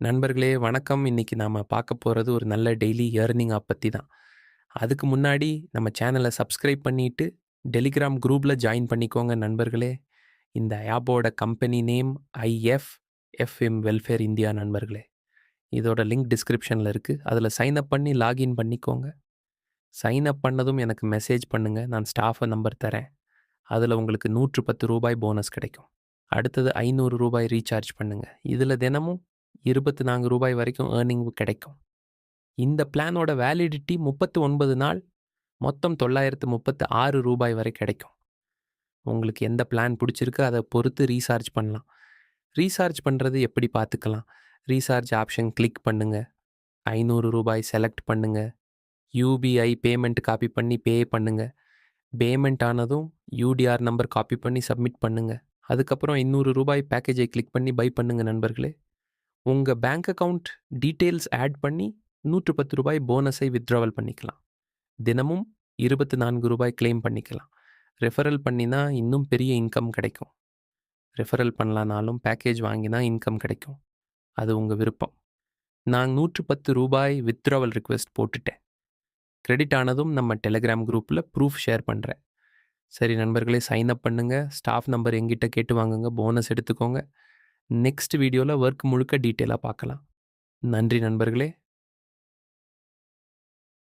நண்பர்களே வணக்கம். இன்னைக்கு நாம பார்க்க போறது ஒரு நல்ல டெய்லி ஏர்னிங் ஆப் பத்தி தான். அதுக்கு முன்னாடி நம்ம சேனல சப்ஸ்கிரைப் பண்ணிட்டு, டெலிகிராம் குரூப்ல ஜாயின் பண்ணிக்கோங்க நண்பர்களே. இந்த ஆப்போட company name if FM welfare India நண்பர்களே. இதோட லிங்க் டிஸ்கிரிப்ஷன்ல இருக்கு. அதுல சைன் அப் பண்ணி லாகின் பண்ணிக்கோங்க. சைன் அப் பண்ணதும் எனக்கு மெசேஜ் பண்ணுங்க. நான் ஸ்டாஃப் நம்பர் தரேன். அதுல உங்களுக்கு ரூ. 110 போனஸ் கிடைக்கும். அடுத்தது ரூ. 500 ரீசார்ஜ் பண்ணுங்க. இதுல தினமும் ரூ. 24 வரைக்கும் ஏர்னிங் கிடைக்கும். இந்த பிளானோட வேலிடிட்டி 39 நாள், மொத்தம் ரூ. 936 வரை கிடைக்கும். உங்களுக்கு எந்த பிளான் பிடிச்சிருக்கு அதை பொறுத்து ரீசார்ஜ் பண்ணலாம். ரீசார்ஜ் பண்ணுறது எப்படி பார்த்துக்கலாம்? ரீசார்ஜ் ஆப்ஷன் கிளிக் பண்ணுங்க. ரூ. 500 செலக்ட் பண்ணுங்க. யூபிஐ பேமெண்ட் காப்பி பண்ணி பே பண்ணுங்க. பேமெண்ட் ஆனதும் யூடிஆர் நம்பர் காப்பி பண்ணி சப்மிட் பண்ணுங்க. அதுக்கப்புறம் ரூ. 200 பேக்கேஜை கிளிக் பண்ணி பை பண்ணுங்க நண்பர்களே. உங்கள் பேங்க் அக்கவுண்ட் டீட்டெயில்ஸ் ஆட் பண்ணி ரூ. 110 போனஸை வித்ட்ராவல் பண்ணிக்கலாம். தினமும் ரூ. 24 கிளைம் பண்ணிக்கலாம். ரெஃபரல் பண்ணினா இன்னும் பெரிய இன்கம் கிடைக்கும். ரெஃபரல் பண்ணலானாலும் பேக்கேஜ் வாங்கினா இன்கம் கிடைக்கும். அது உங்கள் விருப்பம். நான் ரூ. 110 வித்ட்ராவல் ரிக்வெஸ்ட் போட்டுட்டேன். கிரெடிட் ஆனதும் நம்ம டெலிகிராம் குரூப்பில் ப்ரூஃப் ஷேர் பண்ணுறேன். சரி நண்பர்களே, சைன் அப் பண்ணுங்க. ஸ்டாஃப் நம்பர் எங்கிட்ட கேட்டு வாங்குங்க. போனஸ் எடுத்துக்கோங்க. நெக்ஸ்ட் வீடியோவில் ஒர்க் முழுக்க டீட்டெயிலாக பார்க்கலாம். நன்றி நண்பர்களே.